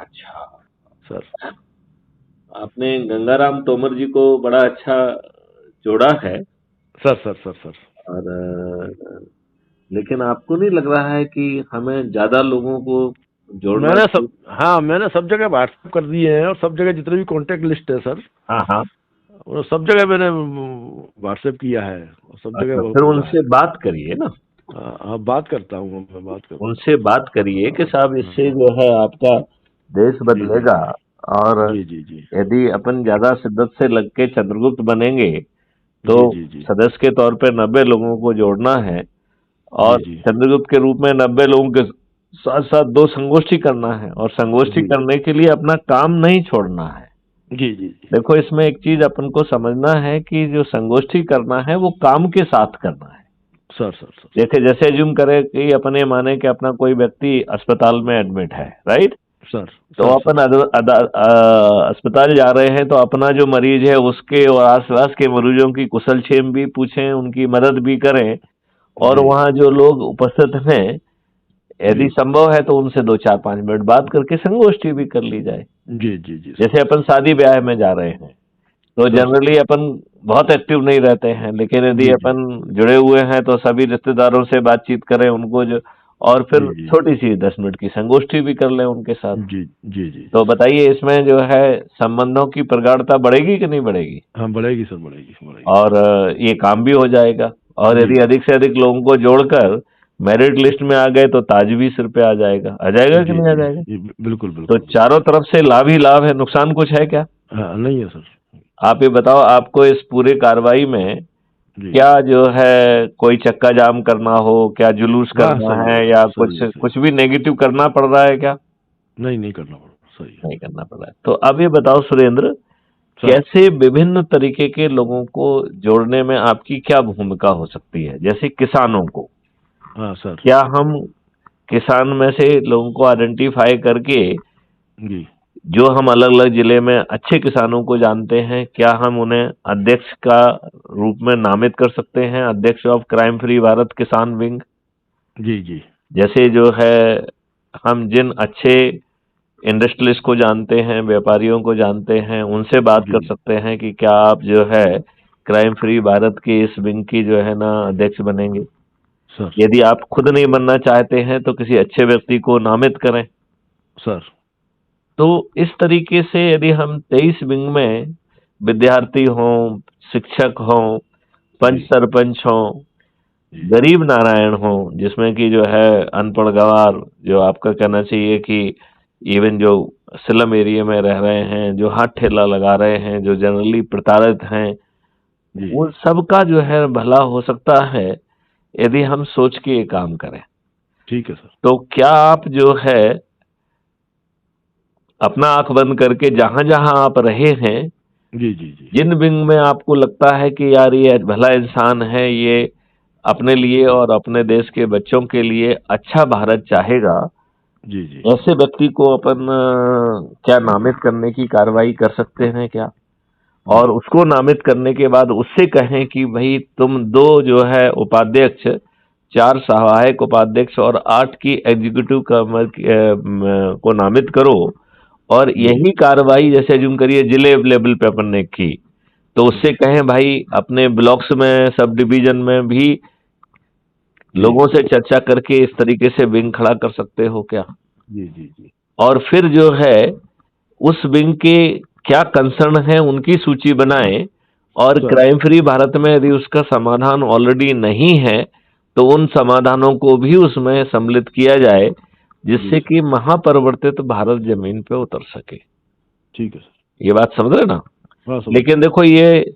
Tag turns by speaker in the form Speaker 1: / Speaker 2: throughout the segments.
Speaker 1: अच्छा,
Speaker 2: सर।
Speaker 1: आपने गंगाराम तोमर जी को बड़ा अच्छा जोड़ा है।
Speaker 2: सर सर सर सर
Speaker 1: और लेकिन आपको नहीं लग रहा है कि हमें ज्यादा लोगों को जोड़ना
Speaker 2: मैंने
Speaker 1: चाहिए?
Speaker 2: सब हाँ, मैंने सब जगह व्हाट्सएप कर दिए हैं, और सब जगह जितने भी कॉन्टेक्ट लिस्ट है सर,
Speaker 1: हाँ हाँ।
Speaker 2: वो सब जगह मैंने व्हाट्सएप किया है, और सब जगह
Speaker 1: अच्छा,
Speaker 2: वो
Speaker 1: फिर
Speaker 2: हुआ है।
Speaker 1: उनसे बात करिए ना।
Speaker 2: हाँ, बात करता हूँ, मैं बात करता
Speaker 1: उनसे बात करिए कि साहब
Speaker 2: हूँ।
Speaker 1: इससे जो है आपका देश
Speaker 2: जी जी
Speaker 1: बदलेगा। और
Speaker 2: जी जी जी
Speaker 1: यदि अपन ज्यादा शिद्दत से लग के चंद्रगुप्त बनेंगे तो
Speaker 2: जी जी जी
Speaker 1: सदस्य के तौर पे 90 लोगों को जोड़ना है।
Speaker 2: जी
Speaker 1: और
Speaker 2: जी
Speaker 1: चंद्रगुप्त के रूप में 90 लोगों के साथ साथ दो संगोष्ठी करना है, और संगोष्ठी
Speaker 2: जी
Speaker 1: करने के लिए अपना काम नहीं छोड़ना है।
Speaker 2: जी जी जी।
Speaker 1: देखो, इसमें एक चीज अपन को समझना है कि जो संगोष्ठी करना है वो काम के साथ करना है।
Speaker 2: सर सर सर
Speaker 1: जैसे जैसे एज्यूम करें कि अपन ये माने कि अपना कोई व्यक्ति अस्पताल में एडमिट है, राइट?
Speaker 2: सर
Speaker 1: तो
Speaker 2: सर
Speaker 1: अपन
Speaker 2: सर
Speaker 1: अस्पताल जा रहे हैं तो अपना जो मरीज है उसके और आसपास के मरीजों की कुशलक्षेम भी पूछें, उनकी मदद भी करें। और
Speaker 2: जी
Speaker 1: वहाँ जो लोग उपस्थित हैं,
Speaker 2: जी
Speaker 1: यदि संभव है तो उनसे 2 4 5 मिनट बात करके संगोष्ठी भी कर ली जाए।
Speaker 2: जी जी जी सर।
Speaker 1: जैसे अपन शादी ब्याह में जा रहे हैं तो
Speaker 2: सर
Speaker 1: जनरली अपन बहुत एक्टिव नहीं रहते हैं, लेकिन यदि
Speaker 2: जी जी
Speaker 1: अपन जुड़े हुए हैं तो सभी रिश्तेदारों से बातचीत करें उनको जो, और फिर
Speaker 2: जी जी
Speaker 1: छोटी सी 10 मिनट की संगोष्ठी भी कर लें उनके साथ।
Speaker 2: जी जी जी
Speaker 1: तो
Speaker 2: सर।
Speaker 1: बताइए, इसमें जो है संबंधों की प्रगाढ़ता बढ़ेगी कि नहीं बढ़ेगी?
Speaker 2: हाँ, बढ़ेगी सर, बढ़ेगी बढ़ेगी।
Speaker 1: और ये काम भी हो जाएगा। और
Speaker 2: जी
Speaker 1: यदि अधिक से अधिक लोगों को जोड़कर मेरिट लिस्ट में आ गए तो ताज भी सिर पे आ जाएगा कि
Speaker 2: जी
Speaker 1: नहीं आ
Speaker 2: जी
Speaker 1: जाएगा?
Speaker 2: जी, बिल्कुल
Speaker 1: तो
Speaker 2: बिल्कुल बिल्कुल।
Speaker 1: चारों तरफ से लाभ ही लाभ है, नुकसान कुछ है क्या?
Speaker 2: हाँ, नहीं है सर।
Speaker 1: आप ये बताओ, आपको इस पूरे कार्रवाई में
Speaker 2: जी।
Speaker 1: क्या जो है कोई चक्का जाम करना हो, क्या जुलूस
Speaker 2: हाँ,
Speaker 1: करना
Speaker 2: सही
Speaker 1: है,
Speaker 2: है,
Speaker 1: या
Speaker 2: सही
Speaker 1: कुछ
Speaker 2: है, सही
Speaker 1: कुछ
Speaker 2: है।
Speaker 1: भी नेगेटिव करना पड़ रहा है क्या?
Speaker 2: नहीं, नहीं करना पड़ा, सही है।
Speaker 1: नहीं करना पड़ रहा है। तो अब ये बताओ सुरेंद्र,
Speaker 2: सर।
Speaker 1: कैसे विभिन्न तरीके के लोगों को जोड़ने में आपकी क्या भूमिका हो सकती है? जैसे किसानों को,
Speaker 2: हाँ सर।
Speaker 1: क्या हम किसान में से लोगों को आइडेंटिफाई करके,
Speaker 2: जी
Speaker 1: जो हम अलग अलग जिले में अच्छे किसानों को जानते हैं, क्या हम उन्हें अध्यक्ष का रूप में नामित कर सकते हैं, अध्यक्ष ऑफ क्राइम फ्री भारत किसान विंग?
Speaker 2: जी जी
Speaker 1: जैसे जो है हम जिन अच्छे इंडस्ट्रियलिस्ट को जानते हैं, व्यापारियों को जानते हैं, उनसे बात
Speaker 2: जी
Speaker 1: कर सकते हैं कि क्या आप जो है क्राइम फ्री भारत के इस विंग की जो है ना अध्यक्ष बनेंगे।
Speaker 2: सर।
Speaker 1: यदि आप खुद नहीं बनना चाहते हैं तो किसी अच्छे व्यक्ति को नामित करें।
Speaker 2: सर।
Speaker 1: तो इस तरीके से यदि हम 23 विंग में विद्यार्थी हों, शिक्षक हों, पंच
Speaker 2: जी
Speaker 1: सरपंच हों,
Speaker 2: जी
Speaker 1: गरीब नारायण हों, जिसमें कि जो है अनपढ़ गंवार, जो आपका कहना चाहिए कि इवन जो स्लम एरिया में रह रहे हैं, जो हाथ ठेला लगा रहे हैं, जो जनरली प्रताड़ित हैं,
Speaker 2: जी।
Speaker 1: उन सबका जो है भला हो सकता है यदि हम सोच के ये काम करें।
Speaker 2: ठीक है सर।
Speaker 1: तो क्या आप जो है अपना आंख बंद करके जहां जहां आप रहे हैं,
Speaker 2: जी जी जी
Speaker 1: जिन विंग में आपको लगता है कि यार ये भला इंसान है, ये अपने लिए और अपने देश के बच्चों के लिए अच्छा भारत चाहेगा,
Speaker 2: जी जी
Speaker 1: ऐसे व्यक्ति को अपन क्या नामित करने की कार्रवाई कर सकते हैं क्या?
Speaker 2: जी
Speaker 1: और उसको नामित करने के बाद उससे कहें कि भाई तुम दो जो है उपाध्यक्ष, 4 सहायक उपाध्यक्ष और 8 की एग्जीक्यूटिव को नामित करो। और
Speaker 2: जी
Speaker 1: यही कार्रवाई जैसे जुम करिए जिले लेवल पे अपन ने की, तो उससे
Speaker 2: जी
Speaker 1: कहें भाई अपने ब्लॉक्स में, सब डिवीजन में भी
Speaker 2: जी
Speaker 1: लोगों से चर्चा करके इस तरीके से विंग खड़ा कर सकते हो क्या?
Speaker 2: जी जी जी
Speaker 1: और फिर जो है उस विंग के क्या कंसर्न है उनकी सूची बनाएं। और
Speaker 2: सर।
Speaker 1: क्राइम फ्री भारत में यदि उसका समाधान ऑलरेडी नहीं है तो उन समाधानों को भी उसमें सम्मिलित किया जाए,
Speaker 2: जी
Speaker 1: जिससे
Speaker 2: सर।
Speaker 1: कि महापरिवर्तित भारत जमीन पे उतर सके।
Speaker 2: ठीक है सर।
Speaker 1: ये बात समझ रहे ना?
Speaker 2: हाँ, समझ
Speaker 1: लेकिन
Speaker 2: गया।
Speaker 1: देखो, ये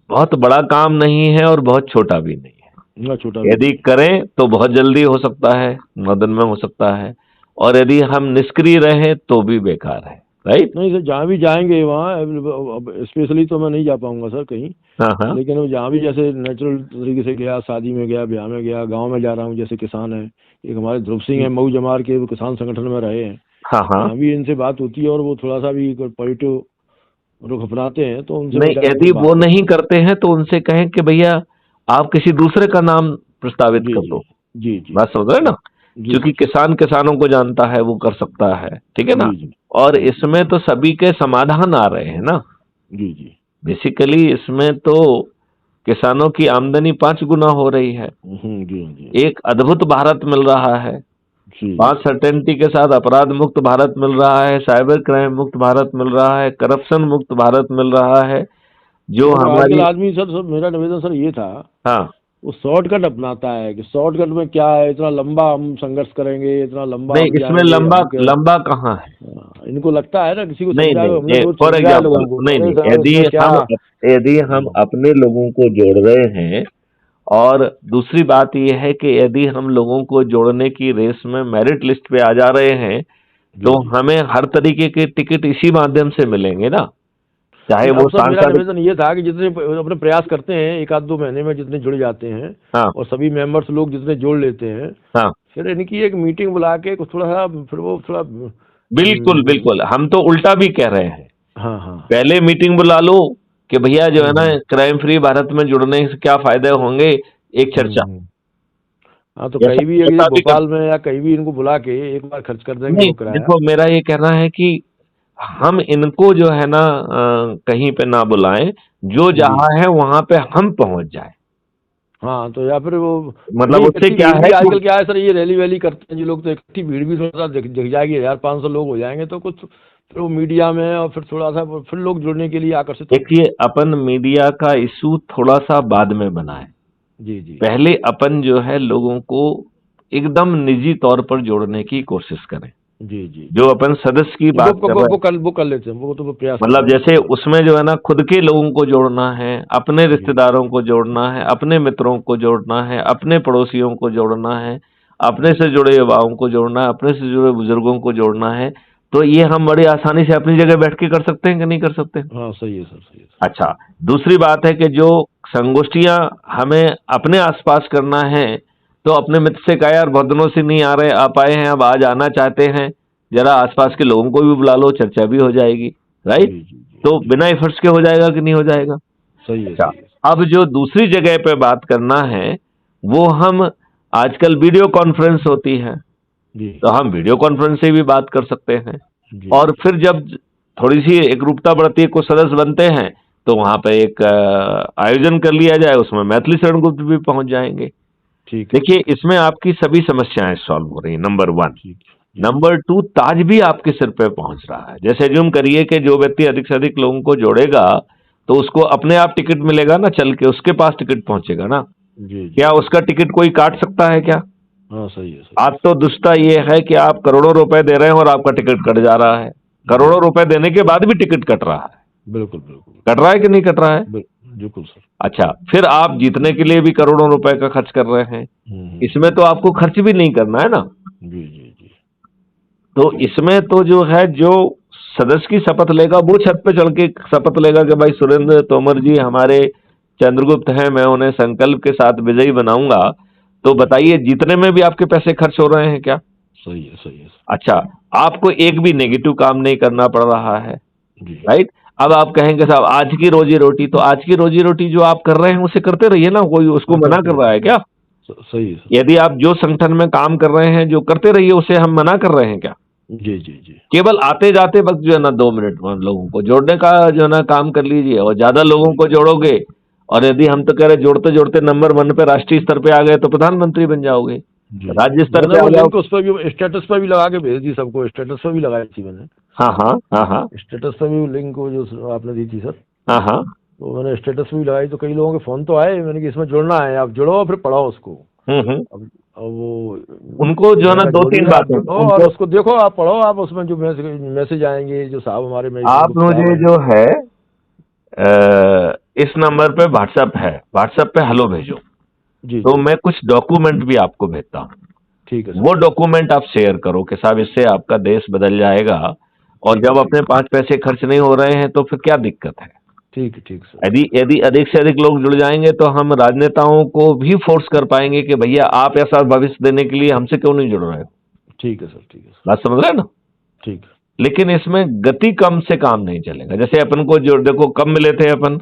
Speaker 1: बहुत बड़ा काम नहीं है और बहुत छोटा भी नहीं
Speaker 2: ना, छोटा
Speaker 1: है।
Speaker 2: भी
Speaker 1: यदि
Speaker 2: नहीं है।
Speaker 1: करें तो बहुत जल्दी हो सकता है, 9 दिन में हो सकता है। और यदि हम निष्क्रिय रहें तो भी बेकार है, राइट?
Speaker 2: नहीं सर, जहाँ भी जाएंगे वहाँ, अब स्पेशली तो मैं नहीं जा पाऊंगा सर कहीं।
Speaker 1: हाँ हाँ
Speaker 2: लेकिन वो जहाँ भी जैसे नेचुरल तरीके से गया, शादी में गया, ब्याह में गया, गांव में जा रहा हूँ, जैसे किसान है, एक हमारे ध्रुव सिंह है मऊ जमार के, वो किसान संगठन में रहे हैं।
Speaker 1: हाँ हाँ।
Speaker 2: जहाँ भी इनसे बात होती है और वो थोड़ा सा भी पॉजिटिव रुख अपनाते हैं, तो उनसे मैं
Speaker 1: नहीं,
Speaker 2: डायरेक्टली
Speaker 1: यदि वो
Speaker 2: बात
Speaker 1: नहीं
Speaker 2: करता हूँ।
Speaker 1: करते हैं तो उनसे कहें कि भैया आप किसी दूसरे का नाम प्रस्तावित
Speaker 2: जी
Speaker 1: कर
Speaker 2: जी
Speaker 1: दो।
Speaker 2: जी जी
Speaker 1: बात समझ रहे हैं ना?
Speaker 2: जी
Speaker 1: क्योंकि
Speaker 2: सर।
Speaker 1: किसान किसानों को जानता है, वो कर सकता है, ठीक है ना।
Speaker 2: जी जी
Speaker 1: और
Speaker 2: जी
Speaker 1: इसमें तो सभी के समाधान आ रहे हैं ना।
Speaker 2: जी जी।
Speaker 1: बेसिकली इसमें तो किसानों की आमदनी 5 गुना हो रही है।
Speaker 2: जी हाँ, जी
Speaker 1: एक अद्भुत भारत मिल रहा है।
Speaker 2: जी
Speaker 1: 5 सर्टेनिटी के साथ अपराध मुक्त भारत मिल रहा है, साइबर क्राइम मुक्त भारत मिल रहा है, करप्शन मुक्त भारत मिल रहा है, जो
Speaker 2: मगर आजकल
Speaker 1: हमारी।
Speaker 2: आदमी सर, मेरा निवेदन सर ये था,
Speaker 1: हाँ,
Speaker 2: वो शॉर्टकट अपनाता है कि शॉर्टकट में क्या है, इतना लंबा हम संघर्ष करेंगे, इतना लंबा
Speaker 1: नहीं
Speaker 2: हम
Speaker 1: इसमें
Speaker 2: जाएंगे,
Speaker 1: लंबा
Speaker 2: हम क्या।
Speaker 1: लंबा कहाँ है।
Speaker 2: इनको लगता है ना, किसी को
Speaker 1: नहीं
Speaker 2: समझा,
Speaker 1: नहीं,
Speaker 2: हमने
Speaker 1: ये
Speaker 2: रोज
Speaker 1: फॉर
Speaker 2: समझाया
Speaker 1: एग्जाम्पल,
Speaker 2: लोगों को,
Speaker 1: नहीं
Speaker 2: अरे
Speaker 1: नहीं,
Speaker 2: साहब इसमें क्या।
Speaker 1: यदि हम अपने लोगों को जोड़ रहे हैं, और दूसरी बात यह है कि यदि हम लोगों को जोड़ने की रेस में मेरिट लिस्ट पे आ जा रहे हैं,
Speaker 2: जी
Speaker 1: तो
Speaker 2: जी।
Speaker 1: हमें हर तरीके के टिकट इसी माध्यम से मिलेंगे ना, चाहे
Speaker 2: नहीं,
Speaker 1: वो
Speaker 2: अब सर मेरा
Speaker 1: सांसद।
Speaker 2: निवेदन ये था कि जितने अपने प्रयास करते हैं, एक आध दो महीने में जितने जुड़ जाते हैं,
Speaker 1: हाँ
Speaker 2: और सभी मेंबर्स लोग जितने जोड़ लेते हैं,
Speaker 1: हाँ,
Speaker 2: फिर इनकी एक मीटिंग बुला के कुछ थोड़ा सा, फिर वो थोड़ा
Speaker 1: बिल्कुल बिल्कुल, हम तो उल्टा भी कह रहे हैं।
Speaker 2: हाँ हाँ।
Speaker 1: पहले मीटिंग बुला लो कि भैया जो है ना,
Speaker 2: हम्म
Speaker 1: क्राइम फ्री भारत में जुड़ने से क्या फायदे होंगे, एक चर्चा।
Speaker 2: हम्म। हाँ, तो
Speaker 1: ऐसा
Speaker 2: कहीं भी अगर
Speaker 1: ऐसा भी कर।
Speaker 2: भोपाल में या कहीं भी इनको बुला के एक बार खर्च कर देंगे
Speaker 1: नहीं
Speaker 2: वो किराया।
Speaker 1: देखो, मेरा ये कहना है कि हम इनको जो है ना कहीं पे ना बुलाएं, जो
Speaker 2: जी।
Speaker 1: जहां है वहां पे हम पहुंच जाए।
Speaker 2: हाँ, तो या फिर वो,
Speaker 1: मतलब
Speaker 2: नहीं,
Speaker 1: उससे
Speaker 2: इकट्ठी
Speaker 1: क्या
Speaker 2: भीड़
Speaker 1: है
Speaker 2: भी
Speaker 1: कि
Speaker 2: आजकल क्या है सर, ये रैली वैली करते हैं जी लोग, तो इकट्ठी भीड़ भी थोड़ा सा दिख जाएगी, 1,500 लोग हो जाएंगे तो कुछ, फिर वो मीडिया में, और फिर थोड़ा सा फिर लोग जुड़ने के लिए आकर्षित होंगे।
Speaker 1: देखिए, अपन मीडिया का इशू थोड़ा सा बाद में बनाए।
Speaker 2: जी जी
Speaker 1: पहले अपन जो है लोगों को एकदम निजी तौर पर जोड़ने की कोशिश करें।
Speaker 2: जी जी
Speaker 1: जो
Speaker 2: जी।
Speaker 1: अपन सदस्य की
Speaker 2: नहीं,
Speaker 1: बात कर रहे हैं,
Speaker 2: वो कर लेते हैं, वो तो वो प्रयास
Speaker 1: मतलब
Speaker 2: करेंगे
Speaker 1: जैसे
Speaker 2: सर।
Speaker 1: उसमें जो है ना, खुद के लोगों को जोड़ना है, अपने
Speaker 2: जी
Speaker 1: रिश्तेदारों को जोड़ना है, अपने मित्रों को जोड़ना है, अपने पड़ोसियों को जोड़ना है, अपने
Speaker 2: जी
Speaker 1: से जुड़े युवाओं को जोड़ना है, अपने से जुड़े बुजुर्गों को जोड़ना है। तो ये हम बड़ी आसानी से अपनी जगह बैठ के कर सकते हैं कि नहीं कर सकते।
Speaker 2: हाँ, सही है सर, सही है सर।
Speaker 1: अच्छा, दूसरी बात है कि जो संगोष्ठियां हमें अपने आसपास करना है, तो अपने मित्र से कहा यार बहुत दिनों से नहीं आ रहे, आप आए हैं, अब आज आना चाहते हैं, जरा आसपास के लोगों को भी बुला लो, चर्चा भी हो जाएगी। राइट।
Speaker 2: जी जी जी
Speaker 1: तो
Speaker 2: जी।
Speaker 1: बिना एफर्ट्स के हो जाएगा कि नहीं हो जाएगा।
Speaker 2: सही है,
Speaker 1: अच्छा,
Speaker 2: सही है सर।
Speaker 1: अब जो दूसरी जगह पे बात करना है, वो हम, आजकल वीडियो कॉन्फ्रेंस होती है,
Speaker 2: जी
Speaker 1: तो हम वीडियो कॉन्फ्रेंस से भी बात कर सकते हैं।
Speaker 2: जी
Speaker 1: और
Speaker 2: जी।
Speaker 1: फिर जब थोड़ी सी एकरूपता बढ़ती है, कुछ सदस्य बनते हैं, तो वहां पे एक आयोजन कर लिया जाए, उसमें मैथिली शरण गुप्त भी पहुंच जाएंगे।
Speaker 2: ठीक है,
Speaker 1: देखिए,
Speaker 2: ठीक है।
Speaker 1: इसमें आपकी सभी समस्याएं सॉल्व हो रही हैं, नंबर 1।
Speaker 2: ठीक है। जी
Speaker 1: नंबर 2, ताज भी आपके सिर पे पहुंच रहा है। जैसे ज्यूम करिए कि जो व्यक्ति अधिक से अधिक लोगों को जोड़ेगा, तो उसको अपने आप टिकट मिलेगा ना, चल के उसके पास टिकट पहुंचेगा ना।
Speaker 2: जी जी
Speaker 1: क्या
Speaker 2: जी।
Speaker 1: उसका टिकट कोई काट सकता है क्या।
Speaker 2: हाँ, सही है, सही
Speaker 1: आज
Speaker 2: है।
Speaker 1: तो दुष्टता ये है कि आप करोड़ों रुपए दे रहे हैं और आपका टिकट कट जा रहा है।
Speaker 2: जी
Speaker 1: करोड़ों
Speaker 2: जी।
Speaker 1: रुपए देने के बाद भी टिकट कट रहा है।
Speaker 2: बिल्कुल बिल्कुल।
Speaker 1: कट रहा है कि नहीं कट रहा है।
Speaker 2: बिल्कुल सर।
Speaker 1: अच्छा, फिर आप जीतने के लिए भी करोड़ों रुपए का खर्च कर रहे हैं। इसमें
Speaker 2: हम्म।
Speaker 1: तो आपको खर्च भी नहीं करना है ना।
Speaker 2: जी जी जी।
Speaker 1: तो इसमें तो जो है, जो सदस्य की शपथ लेगा वो छत पे चढ़ के शपथ लेगा कि भाई सुरेंद्र तोमर जी हमारे चंद्रगुप्त हैं, मैं उन्हें संकल्प के साथ विजयी बनाऊंगा। तो
Speaker 2: जी।
Speaker 1: बताइए, जीतने में भी आपके पैसे खर्च हो रहे हैं क्या।
Speaker 2: सही है, सही है सर।
Speaker 1: अच्छा, आपको एक भी नेगेटिव काम नहीं करना पड़ रहा है।
Speaker 2: जी
Speaker 1: राइट। अब आप कहेंगे साहब आज की रोजी रोटी, तो आज की रोजी रोटी जो आप कर रहे हैं उसे करते रहिए ना, कोई उसको
Speaker 2: हाँ,
Speaker 1: मना
Speaker 2: करते
Speaker 1: कर रहा है
Speaker 2: रहिए।
Speaker 1: क्या।
Speaker 2: सही है सर।
Speaker 1: यदि आप जो संगठन में काम कर रहे हैं, जो करते रहिए, उसे हम मना कर रहे हैं क्या।
Speaker 2: जी जी जी।
Speaker 1: केवल आते जाते वक्त जो है ना 2 मिनट में लोगों को जोड़ने का जो है ना काम कर लीजिए, और ज्यादा लोगों
Speaker 2: सही।
Speaker 1: को जोड़ोगे, और यदि हम तो कह रहे जोड़ते जोड़ते नंबर 1 पे राष्ट्रीय स्तर पे आ गए, तो प्रधानमंत्री बन जाओगे,
Speaker 2: जी जी।
Speaker 1: राज्य स्तर
Speaker 2: मैंने
Speaker 1: पे आ
Speaker 2: वो
Speaker 1: जाओ।
Speaker 2: लिंक उस पर भी, स्टेटस पर भी लगा के भेज दी सबको, स्टेटस पर भी लगाई थी मैंने।
Speaker 1: हाँ हाँ हाँ हाँ
Speaker 2: स्टेटस पर भी लिंक वो जो आपने दी थी सर,
Speaker 1: हाँ हाँ।
Speaker 2: तो मैंने स्टेटस भी लगाई, तो कई लोगों के फोन तो आए, मैंने कि इसमें जुड़ना है, आप जुड़ो फिर पढ़ो उसको।
Speaker 1: हम्म।
Speaker 2: अब वो
Speaker 1: उनको जो है ना
Speaker 2: मैं
Speaker 1: दो
Speaker 2: गोदी
Speaker 1: तीन
Speaker 2: में, आप
Speaker 1: बातें
Speaker 2: जुड़ो और
Speaker 1: उनको,
Speaker 2: उसको देखो, आप पढ़ो, आप उसमें जो मैसेज आएंगे, जो साहब हमारे महेश
Speaker 1: आप
Speaker 2: गुप्त साहब
Speaker 1: मुझे
Speaker 2: हैं।
Speaker 1: जो है इस नंबर पे व्हाट्सएप है, व्हाट्सएप पे हेलो भेजो,
Speaker 2: जी
Speaker 1: तो
Speaker 2: जी।
Speaker 1: मैं कुछ डॉक्यूमेंट भी आपको भेजता हूँ।
Speaker 2: ठीक है
Speaker 1: वो
Speaker 2: सर।
Speaker 1: डॉक्यूमेंट आप शेयर करो कि साहब इससे आपका देश बदल जाएगा। और
Speaker 2: ठीक है,
Speaker 1: जब
Speaker 2: ठीक
Speaker 1: अपने 5 पैसे खर्च नहीं हो रहे हैं, तो फिर क्या दिक्कत है।
Speaker 2: ठीक है, ठीक सर,
Speaker 1: यदि
Speaker 2: ठीक सर।
Speaker 1: यदि अधिक से अधिक लोग जुड़ जाएंगे, तो हम राजनेताओं को भी फोर्स कर पाएंगे कि भैया आप ऐसा भविष्य देने के लिए हमसे क्यों नहीं जुड़ रहे हो।
Speaker 2: ठीक है सर, ठीक है सर।
Speaker 1: बात समझ रहे हैं ना।
Speaker 2: ठीक है।
Speaker 1: लेकिन इसमें गति कम से काम नहीं चलेगा। जैसे अपन को जो देखो, कब मिले थे अपन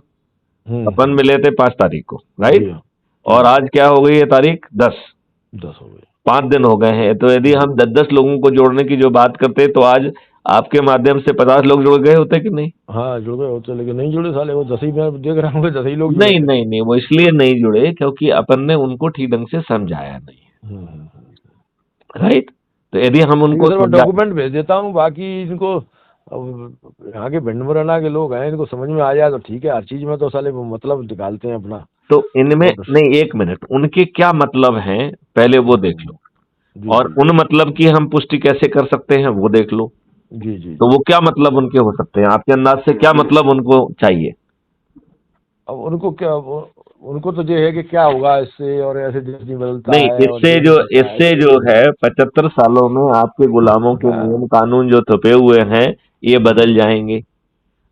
Speaker 1: अपन
Speaker 2: हम्म।
Speaker 1: मिले थे 5 तारीख को,
Speaker 2: जी
Speaker 1: राइट।
Speaker 2: हाँ। जी
Speaker 1: और
Speaker 2: हाँ।
Speaker 1: आज क्या हो गई है तारीख, 10।
Speaker 2: 10 हो गए।
Speaker 1: 5 दिन हो गए हैं, तो यदि हम 10-10 लोगों को जोड़ने की जो बात करते तो आज आपके माध्यम से 50 लोग जुड़ गए होते कि नहीं?
Speaker 2: हाँ जुड़ गए होते, लेकिन नहीं जुड़े साले, वो 10 ही मैं देख रहा हूँ कि 10 ही लोग जुड़े
Speaker 1: नहीं
Speaker 2: हैं।
Speaker 1: नहीं नहीं, वो इसलिए नहीं जुड़े क्योंकि अपन ने उनको ठीक ढंग से समझाया नहीं, राइट? तो यदि हम
Speaker 2: ठीक है
Speaker 1: उनको
Speaker 2: सर, मैं
Speaker 1: समझा,
Speaker 2: डॉक्यूमेंट भेज देता हूँ, बाकी इनको अब यहाँ के भिंड मुरैना के लोग हैं, इनको समझ में आ जाए तो ठीक है। हर चीज में तो साले वो मतलब निकालते हैं अपना।
Speaker 1: तो इनमें
Speaker 2: और
Speaker 1: नहीं, एक मिनट, उनके क्या मतलब हैं पहले वो देख लो,
Speaker 2: जी
Speaker 1: और
Speaker 2: जी
Speaker 1: उन मतलब की हम पुष्टि कैसे कर सकते हैं वो देख लो।
Speaker 2: जी जी
Speaker 1: तो
Speaker 2: जी।
Speaker 1: वो क्या मतलब उनके हो सकते हैं आपके अंदाज से, क्या मतलब उनको चाहिए?
Speaker 2: अब उनको क्या उनको तो ये है कि क्या होगा इससे, और ऐसे देश नहीं बदलता
Speaker 1: नहीं,
Speaker 2: है, और
Speaker 1: इससे
Speaker 2: ये नहीं
Speaker 1: जो
Speaker 2: होता है,
Speaker 1: इससे जो है 75 सालों में आपके गुलामों के
Speaker 2: हाँ
Speaker 1: नियम कानून जो थपे हुए हैं ये बदल जाएंगे।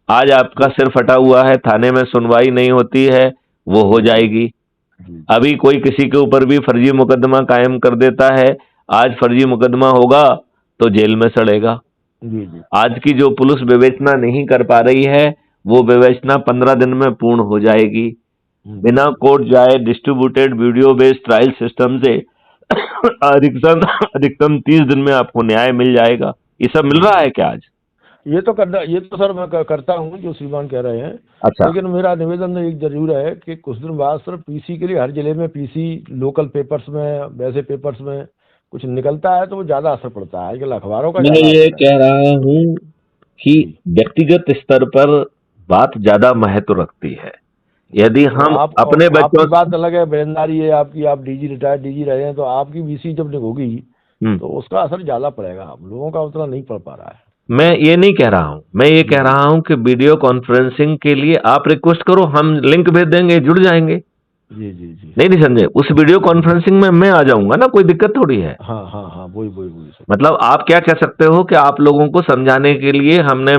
Speaker 1: आज आपका सिर फटा हुआ है, थाने में सुनवाई नहीं होती है, वो हो जाएगी।
Speaker 2: जी
Speaker 1: अभी कोई किसी के ऊपर भी फर्जी मुकदमा कायम कर देता है, आज फर्जी मुकदमा होगा तो जेल में सड़ेगा।
Speaker 2: जी जी
Speaker 1: आज की जो पुलिस विवेचना नहीं कर पा रही है, वो विवेचना 15 दिन में पूर्ण हो जाएगी। बिना
Speaker 2: जी
Speaker 1: कोर्ट जाए distributed video based trial system से अधिकतम अधिकतम 30 दिन में आपको न्याय मिल जाएगा। ये सब मिल रहा है क्या आज?
Speaker 2: ये तो करना, ये तो सर मैं करता हूँ जो श्रीमान कह रहे हैं।
Speaker 1: अच्छा,
Speaker 2: लेकिन मेरा निवेदन एक जरूर है कि कुछ दिन बाद सर पीसी के लिए हर जिले में पीसी लोकल पेपर्स में, वैसे पेपर्स में कुछ निकलता है तो वो ज्यादा असर पड़ता है। आजकल अखबारों का
Speaker 1: मैं
Speaker 2: ज्यादा
Speaker 1: ये
Speaker 2: असर है।
Speaker 1: कह रहा हूं कि
Speaker 2: जी
Speaker 1: व्यक्तिगत स्तर पर बात ज्यादा महत्व रखती है। यदि
Speaker 2: और
Speaker 1: हम
Speaker 2: आप,
Speaker 1: अपने बच्चों
Speaker 2: आपकी
Speaker 1: से,
Speaker 2: बात अलग है, बेरोजगारी है आपकी, आप डीजी रिटायर्ड डीजी रहे हैं, तो आपकी बीसी जब होगी
Speaker 1: हम्म,
Speaker 2: तो उसका असर ज्यादा पड़ेगा। हम लोगों का उतना नहीं पड़ पा रहा है।
Speaker 1: मैं ये नहीं कह रहा हूं, मैं ये
Speaker 2: जी
Speaker 1: कह
Speaker 2: जी
Speaker 1: रहा हूं कि वीडियो कॉन्फ्रेंसिंग के लिए आप रिक्वेस्ट करो, हम लिंक भेज देंगे, जुड़ जाएंगे।
Speaker 2: जी जी जी।
Speaker 1: नहीं नहीं समझे, उस वीडियो कॉन्फ्रेंसिंग में मैं आ जाऊंगा ना, कोई दिक्कत थोड़ी है।
Speaker 2: हाँ हाँ हाँ, वही वही वही सर।
Speaker 1: मतलब आप क्या कह सकते हो कि आप लोगों को समझाने के लिए हमने